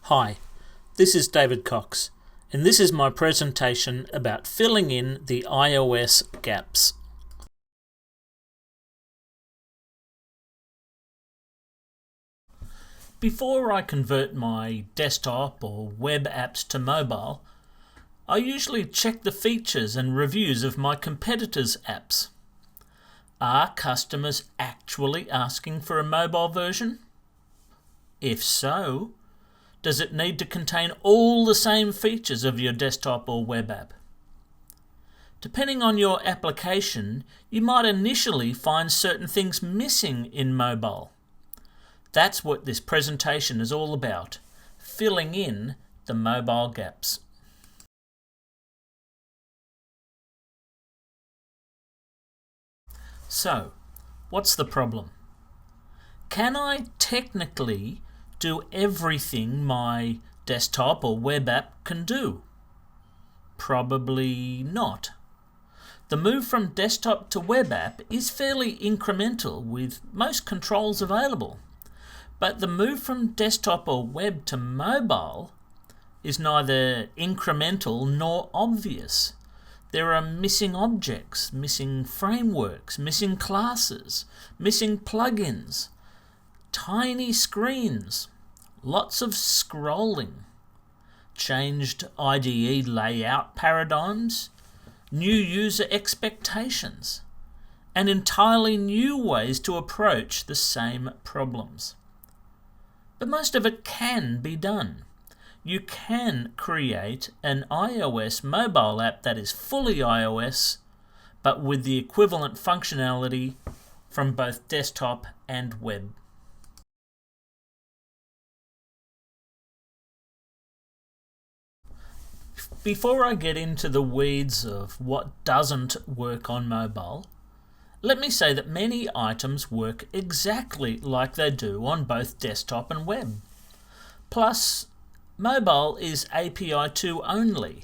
Hi, this is David Cox, and this is my presentation about filling in the iOS gaps. Before I convert my desktop or web apps to mobile, I usually check the features and reviews of my competitors' apps. Are customers actually asking for a mobile version? If so, does it need to contain all the same features of your desktop or web app? Depending on your application, you might initially find certain things missing in mobile. That's what this presentation is all about, filling in the mobile gaps. So, what's the problem? Can I technically do everything my desktop or web app can do? Probably not. The move from desktop to web app is fairly incremental with most controls available. But the move from desktop or web to mobile is neither incremental nor obvious. There are missing objects, missing frameworks, missing classes, missing plugins, tiny screens, lots of scrolling, changed IDE layout paradigms, new user expectations, and entirely new ways to approach the same problems. But most of it can be done. You can create an iOS mobile app that is fully iOS, but with the equivalent functionality from both desktop and web. Before I get into the weeds of what doesn't work on mobile, let me say that many items work exactly like they do on both desktop and web. Plus, mobile is API 2 only,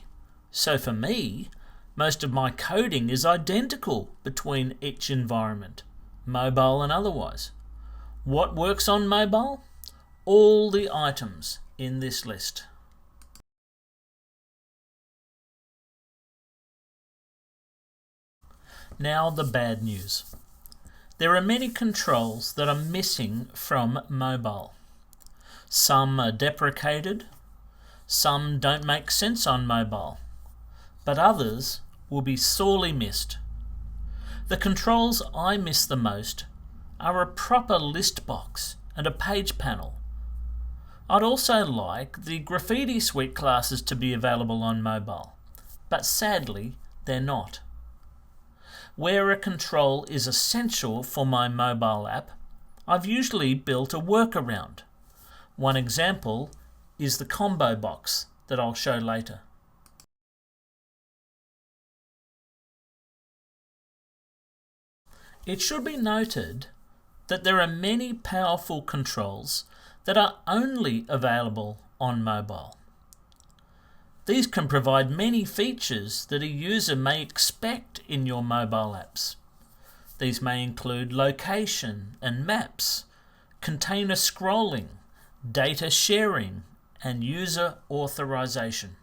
so for me, most of my coding is identical between each environment, mobile and otherwise. What works on mobile? All the items in this list. Now the bad news. There are many controls that are missing from mobile. Some are deprecated, some don't make sense on mobile, but others will be sorely missed. The controls I miss the most are a proper list box and a page panel. I'd also like the graffiti suite classes to be available on mobile, but sadly they're not. Where a control is essential for my mobile app, I've usually built a workaround. One example is the combo box that I'll show later. It should be noted that there are many powerful controls that are only available on mobile. These can provide many features that a user may expect in your mobile apps. These may include location and maps, container scrolling, data sharing, and user authorization.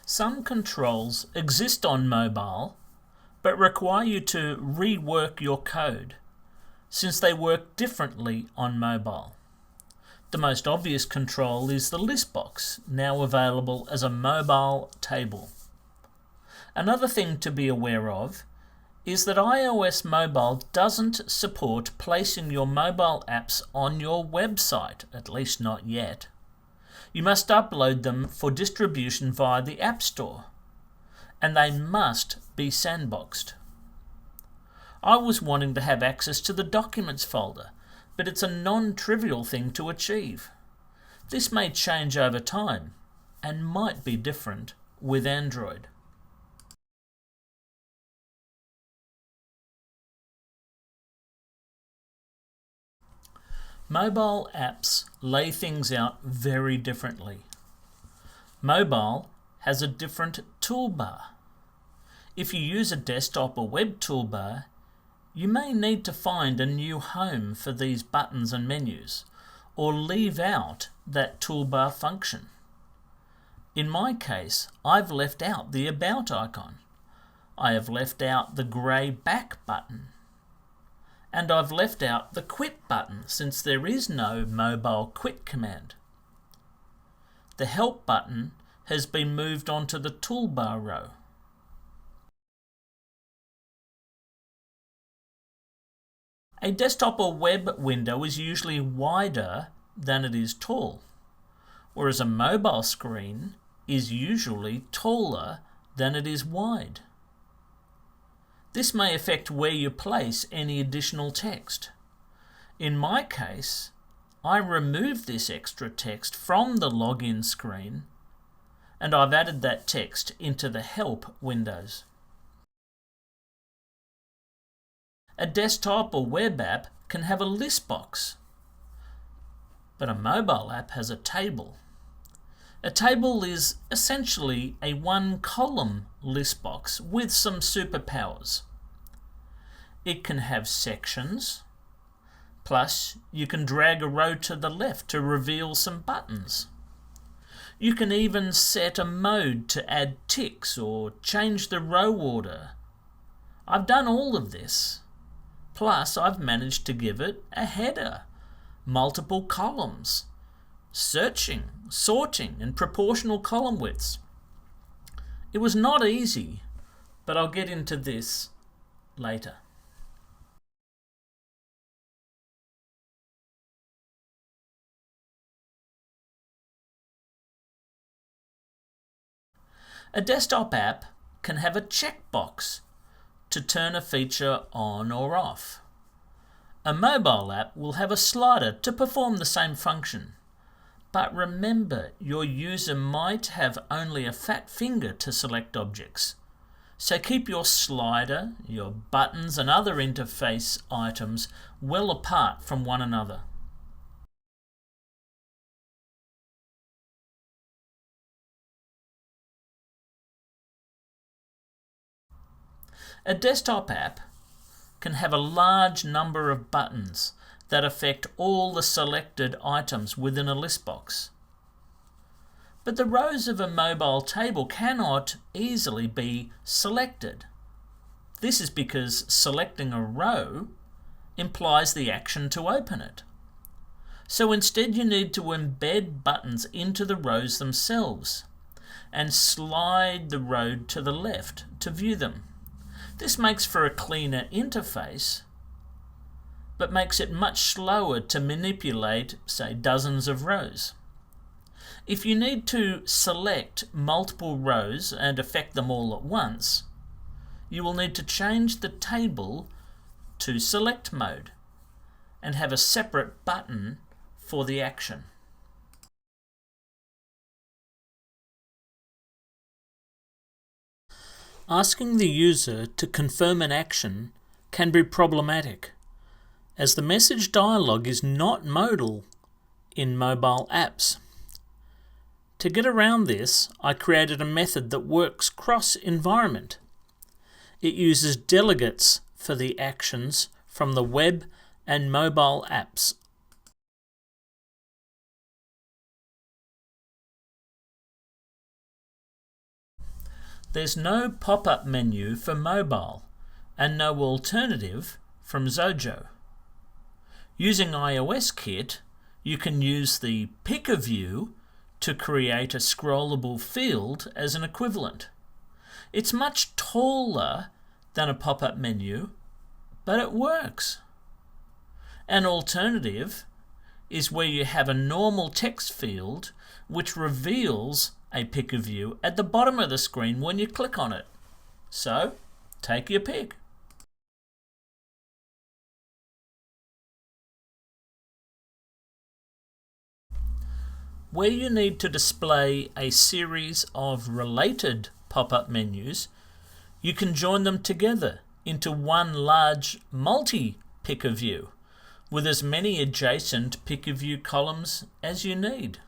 Some controls exist on mobile, but require you to rework your code, since they work differently on mobile. The most obvious control is the list box, now available as a mobile table. Another thing to be aware of is that iOS Mobile doesn't support placing your mobile apps on your website, at least not yet. You must upload them for distribution via the App Store, and they must be sandboxed. I was wanting to have access to the Documents folder, but it's a non-trivial thing to achieve. This may change over time and might be different with Android. Mobile apps lay things out very differently. Mobile has a different toolbar. If you use a desktop or web toolbar, you may need to find a new home for these buttons and menus, or leave out that toolbar function. In my case, I've left out the About icon. I have left out the grey back button. And I've left out the Quit button since there is no mobile quit command. The Help button has been moved onto the toolbar row. A desktop or web window is usually wider than it is tall, whereas a mobile screen is usually taller than it is wide. This may affect where you place any additional text. In my case, I removed this extra text from the login screen and I've added that text into the Help windows. A desktop or web app can have a list box, but a mobile app has a table. A table is essentially a one-column list box with some superpowers. It can have sections, plus you can drag a row to the left to reveal some buttons. You can even set a mode to add ticks or change the row order. I've done all of this. Plus, I've managed to give it a header, multiple columns, searching, sorting, and proportional column widths. It was not easy, but I'll get into this later. A desktop app can have a checkbox to turn a feature on or off. A mobile app will have a slider to perform the same function. But remember, your user might have only a fat finger to select objects. So keep your slider, your buttons and other interface items well apart from one another. A desktop app can have a large number of buttons that affect all the selected items within a list box. But the rows of a mobile table cannot easily be selected. This is because selecting a row implies the action to open it. So instead you need to embed buttons into the rows themselves and slide the row to the left to view them. This makes for a cleaner interface, but makes it much slower to manipulate, say, dozens of rows. If you need to select multiple rows and affect them all at once, you will need to change the table to select mode and have a separate button for the action. Asking the user to confirm an action can be problematic, as the message dialog is not modal in mobile apps. To get around this, I created a method that works cross-environment. It uses delegates for the actions from the web and mobile apps. There's no pop-up menu for mobile and no alternative from Xojo. Using iOS Kit, you can use the picker view to create a scrollable field as an equivalent. It's much taller than a pop-up menu, but it works. An alternative is where you have a normal text field which reveals a picker view at the bottom of the screen when you click on it. So, take your pick. Where you need to display a series of related pop-up menus, you can join them together into one large multi-picker view with as many adjacent picker view columns as you need.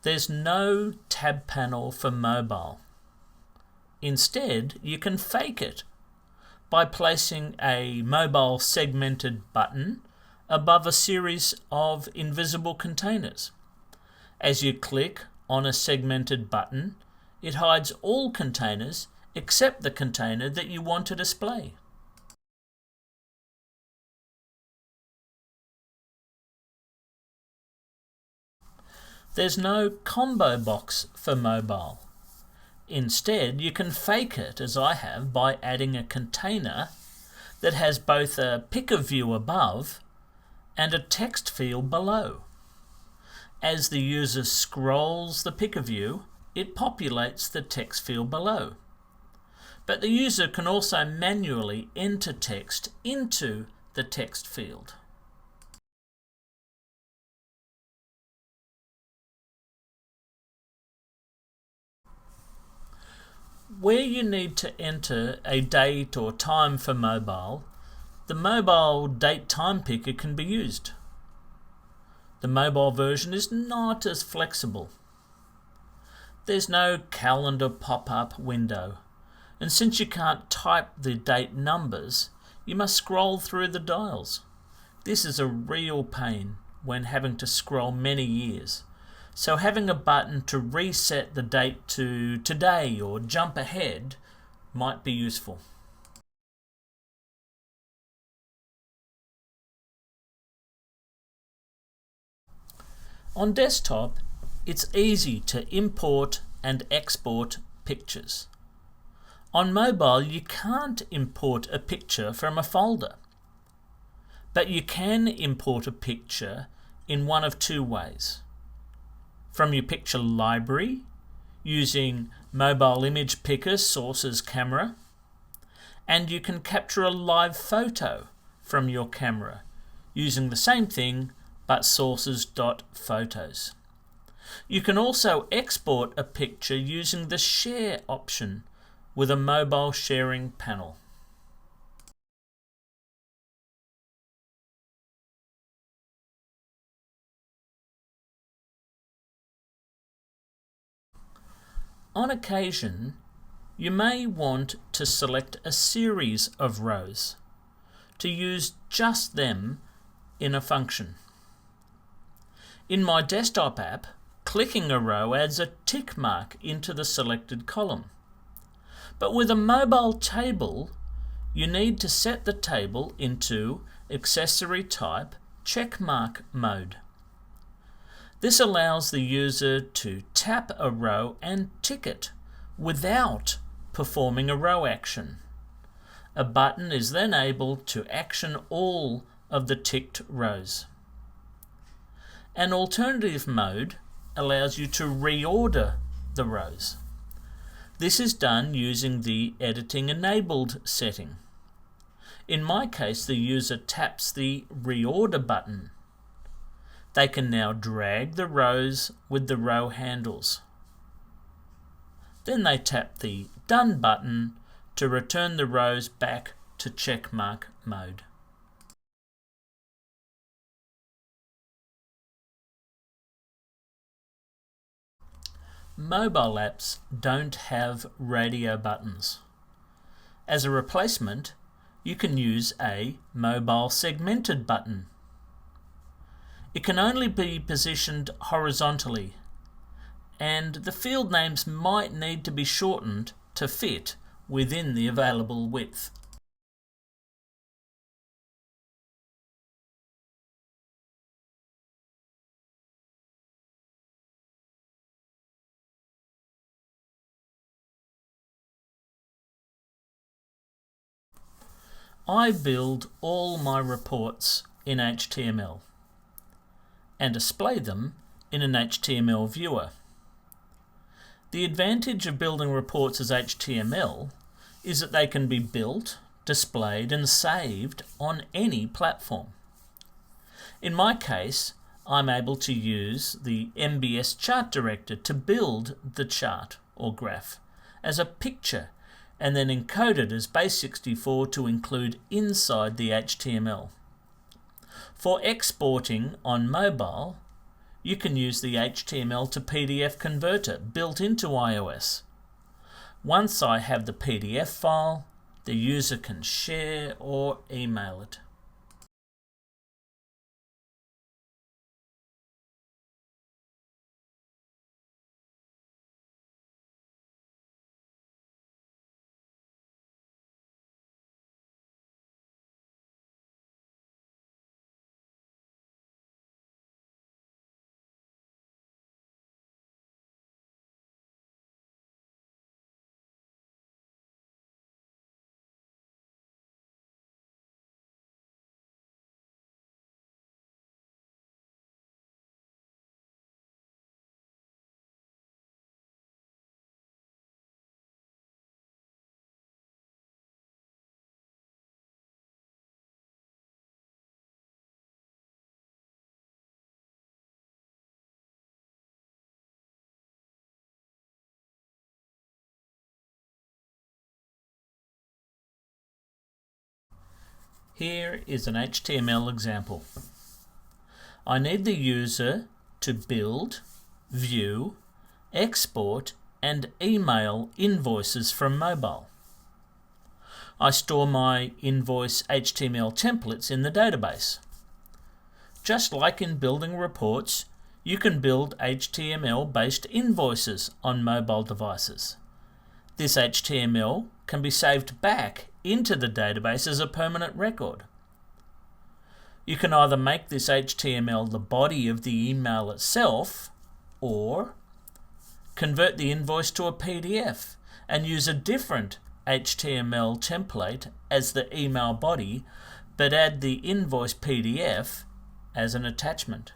There's no tab panel for mobile. Instead, you can fake it by placing a mobile segmented button above a series of invisible containers. As you click on a segmented button, it hides all containers except the container that you want to display. There's no combo box for mobile. Instead, you can fake it, as I have, by adding a container that has both a picker view above and a text field below. As the user scrolls the picker view, it populates the text field below. But the user can also manually enter text into the text field. Where you need to enter a date or time for mobile, the mobile date time picker can be used. The mobile version is not as flexible. There's no calendar pop-up window, and since you can't type the date numbers, you must scroll through the dials. This is a real pain when having to scroll many years. So having a button to reset the date to today or jump ahead might be useful. On desktop, it's easy to import and export pictures. On mobile, you can't import a picture from a folder, but you can import a picture in one of two ways. From your picture library, using mobile image picker source's camera, and you can capture a live photo from your camera using the same thing but sources.photos. You can also export a picture using the share option with a mobile sharing panel. On occasion, you may want to select a series of rows to use just them in a function. In my desktop app, clicking a row adds a tick mark into the selected column. But with a mobile table, you need to set the table into accessory type checkmark mode. This allows the user to tap a row and tick it without performing a row action. A button is then able to action all of the ticked rows. An alternative mode allows you to reorder the rows. This is done using the editing enabled setting. In my case, the user taps the reorder button. They can now drag the rows with the row handles. Then they tap the Done button to return the rows back to checkmark mode. Mobile apps don't have radio buttons. As a replacement, you can use a mobile segmented button. It can only be positioned horizontally, and the field names might need to be shortened to fit within the available width. I build all my reports in HTML and display them in an HTML viewer. The advantage of building reports as HTML is that they can be built, displayed and saved on any platform. In my case, I'm able to use the MBS chart director to build the chart or graph as a picture and then encode it as base64 to include inside the HTML. For exporting on mobile, you can use the HTML to PDF converter built into iOS. Once I have the PDF file, the user can share or email it. Here is an HTML example. I need the user to build, view, export, and email invoices from mobile. I store my invoice HTML templates in the database. Just like in building reports, you can build HTML-based invoices on mobile devices. This HTML can be saved back into the database as a permanent record. You can either make this HTML the body of the email itself, or convert the invoice to a PDF and use a different HTML template as the email body, but add the invoice PDF as an attachment.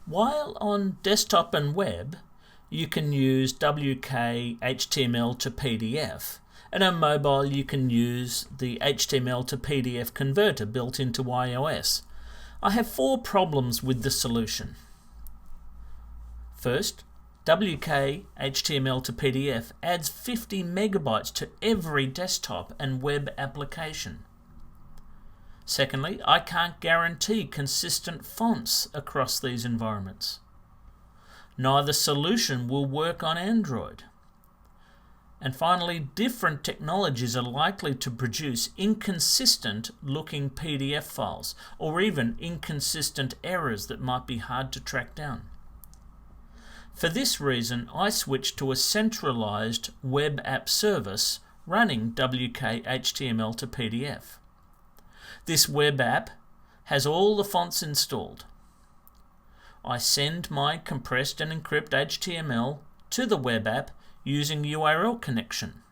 While on desktop and web, you can use WK HTML to PDF, and on mobile you can use the HTML to PDF converter built into iOS. I have 4 problems with the solution. First, WK HTML to PDF adds 50 megabytes to every desktop and web application. Secondly, I can't guarantee consistent fonts across these environments. Neither solution will work on Android. And finally, different technologies are likely to produce inconsistent looking PDF files, or even inconsistent errors that might be hard to track down. For this reason, I switched to a centralized web app service running WK HTML to PDF. This web app has all the fonts installed. I send my compressed and encrypted HTML to the web app using URL connection.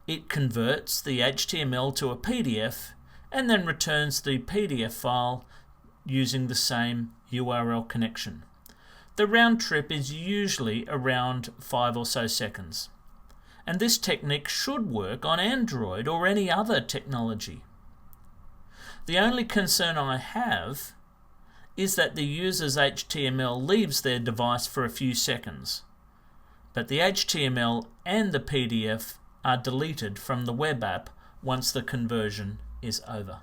It converts the HTML to a PDF and then returns the PDF file using the same URL connection. The round trip is usually around 5 or so seconds. And this technique should work on Android or any other technology. The only concern I have is that the user's HTML leaves their device for a few seconds, but the HTML and the PDF are deleted from the web app once the conversion is over.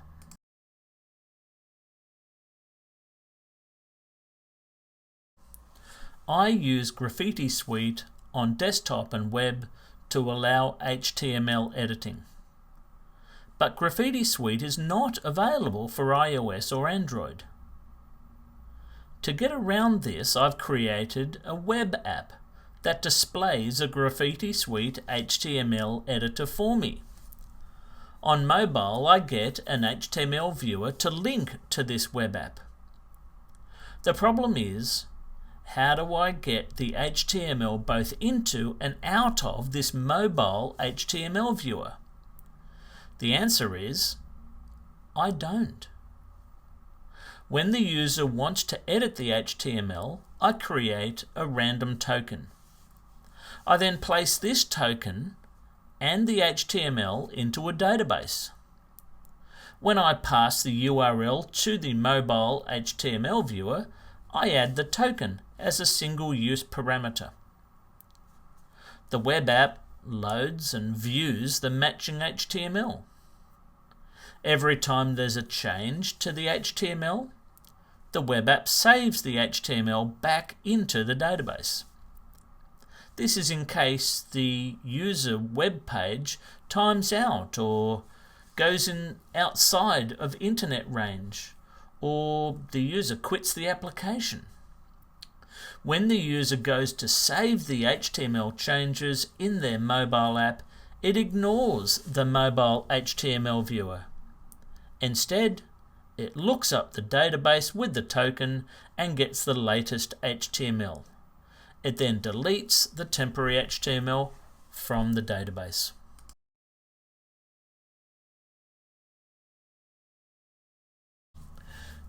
I use Graffiti Suite on desktop and web to allow HTML editing. But Graffiti Suite is not available for iOS or Android. To get around this, I've created a web app that displays a Graffiti Suite HTML editor for me. On mobile, I get an HTML viewer to link to this web app. The problem is, how do I get the HTML both into and out of this mobile HTML viewer? The answer is, I don't. When the user wants to edit the HTML, I create a random token. I then place this token and the HTML into a database. When I pass the URL to the mobile HTML viewer, I add the token as a single-use parameter. The web app loads and views the matching HTML. Every time there's a change to the HTML, the web app saves the HTML back into the database. This is in case the user web page times out or goes in outside of internet range, or the user quits the application. When the user goes to save the HTML changes in their mobile app, it ignores the mobile HTML viewer. Instead, it looks up the database with the token and gets the latest HTML. It then deletes the temporary HTML from the database.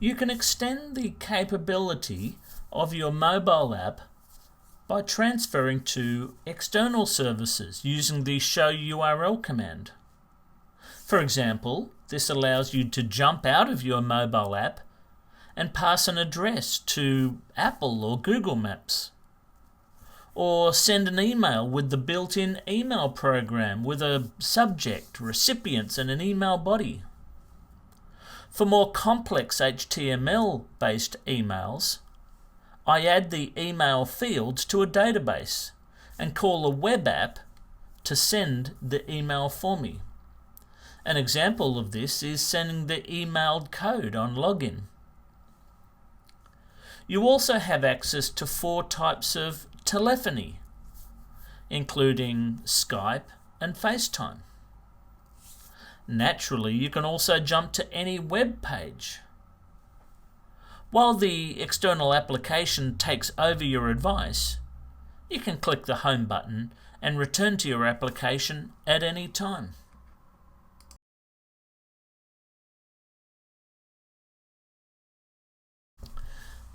You can extend the capability of your mobile app by transferring to external services using the show URL command. For example, this allows you to jump out of your mobile app and pass an address to Apple or Google Maps, or send an email with the built-in email program with a subject, recipients, and an email body. For more complex HTML-based emails, I add the email fields to a database and call a web app to send the email for me. An example of this is sending the emailed code on login. You also have access to 4 types of telephony, including Skype and FaceTime. Naturally, you can also jump to any web page. While the external application takes over your advice, you can click the Home button and return to your application at any time.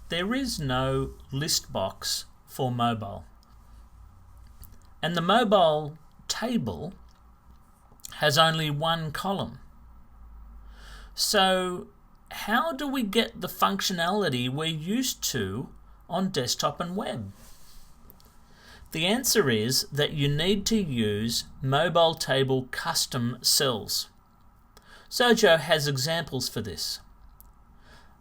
There is no list box for mobile, and the mobile table has only one column. So how do we get the functionality we're used to on desktop and web? The answer is that you need to use mobile table custom cells. Xojo has examples for this.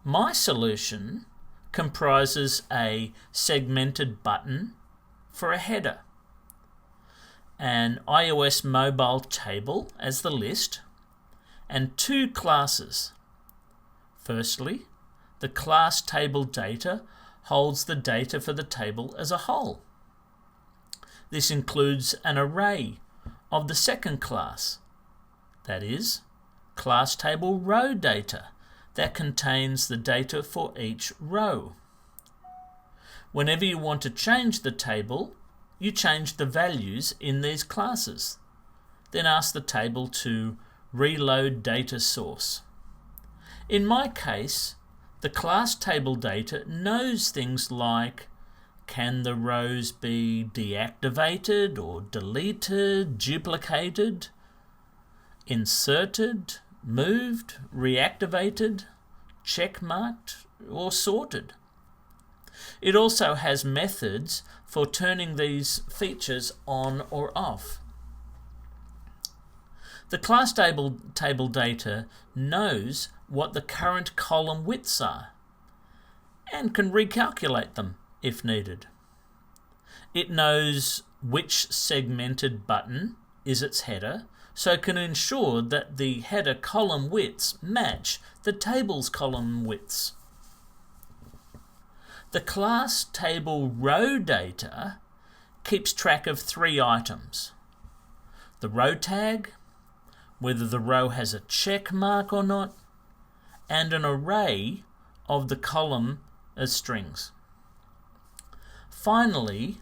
My solution comprises a segmented button for a header, an iOS mobile table as the list, and 2 classes. Firstly, the class table data holds the data for the table as a whole. This includes an array of the second class, that is, class table row data, that contains the data for each row. Whenever you want to change the table, you change the values in these classes. Then ask the table to reload data source. In my case, the class table data knows things like, can the rows be deactivated or deleted, duplicated, inserted, moved, reactivated, checkmarked, or sorted. It also has methods for turning these features on or off. The class table data knows what the current column widths are and can recalculate them if needed. It knows which segmented button is its header, so it can ensure that the header column widths match the table's column widths. The class table row data keeps track of 3 items: the row tag, whether the row has a check mark or not, and an array of the column as strings. Finally,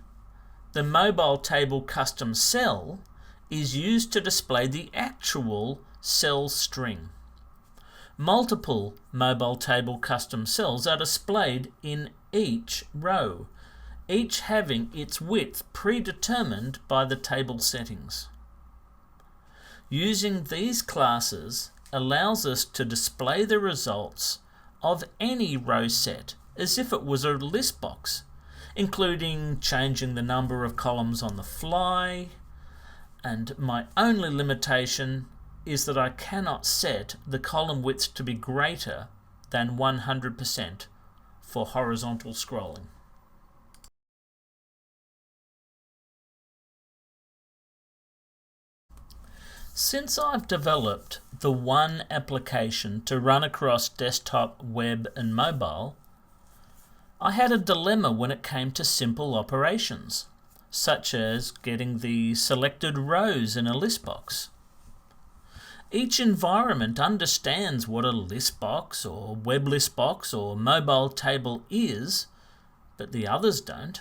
the mobile table custom cell is used to display the actual cell string. Multiple mobile table custom cells are displayed in each row, each having its width predetermined by the table settings. Using these classes allows us to display the results of any row set as if it was a list box, including changing the number of columns on the fly, and my only limitation is that I cannot set the column width to be greater than 100% for horizontal scrolling. Since I've developed the one application to run across desktop, web and mobile, I had a dilemma when it came to simple operations, such as getting the selected rows in a list box. Each environment understands what a list box or web list box or mobile table is, but the others don't.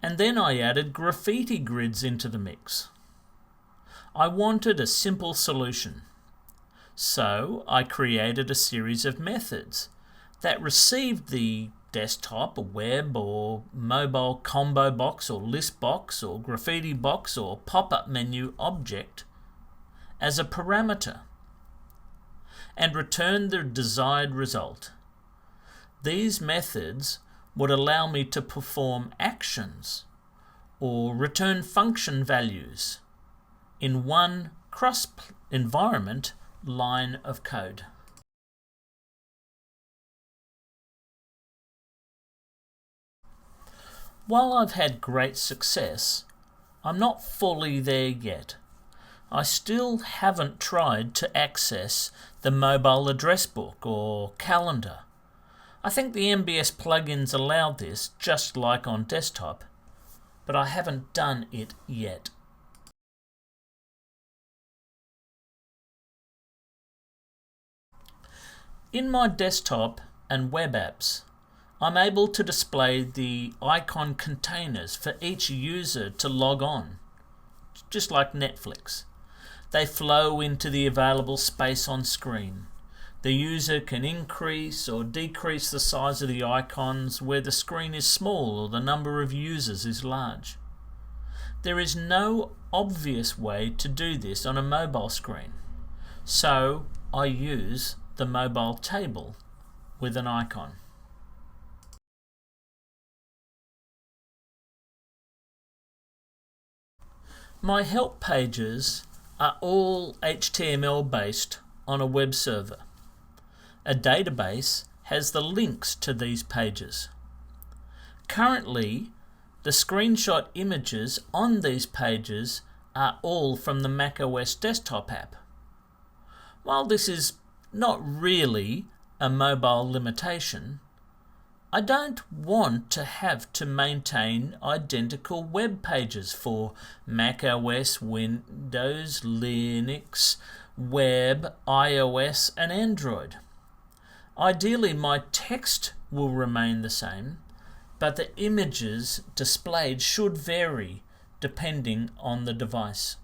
And then I added graffiti grids into the mix. I wanted a simple solution, so I created a series of methods that received the desktop, or web or mobile combo box or list box or graffiti box or pop-up menu object as a parameter and returned the desired result. These methods would allow me to perform actions or return function values in one cross-environment line of code. While I've had great success, I'm not fully there yet. I still haven't tried to access the mobile address book or calendar. I think the MBS plugins allow this, just like on desktop, but I haven't done it yet. In my desktop and web apps, I'm able to display the icon containers for each user to log on, just like Netflix. They flow into the available space on screen. The user can increase or decrease the size of the icons where the screen is small or the number of users is large. There is no obvious way to do this on a mobile screen, so I use the mobile table with an icon. My help pages are all HTML based on a web server. A database has the links to these pages. Currently, the screenshot images on these pages are all from the macOS desktop app. While this is not really a mobile limitation, I don't want to have to maintain identical web pages for macOS, Windows, Linux, web, iOS and Android. Ideally, my text will remain the same, but the images displayed should vary depending on the device.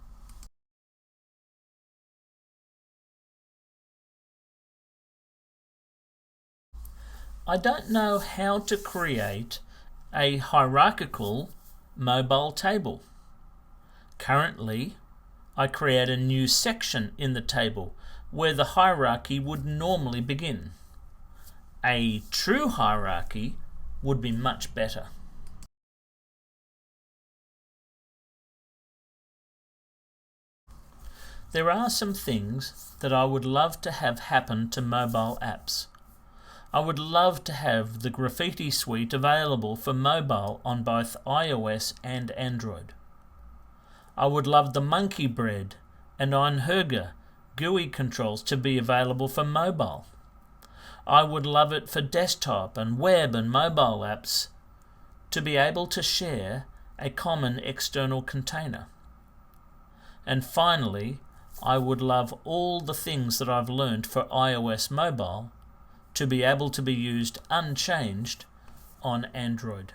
I don't know how to create a hierarchical mobile table. Currently, I create a new section in the table where the hierarchy would normally begin. A true hierarchy would be much better. There are some things that I would love to have happen to mobile apps. I would love to have the Graffiti suite available for mobile on both iOS and Android. I would love the Monkey Bread and Einherger GUI controls to be available for mobile. I would love it for desktop and web and mobile apps to be able to share a common external container. And finally, I would love all the things that I've learned for iOS mobile to be able to be used unchanged on Android.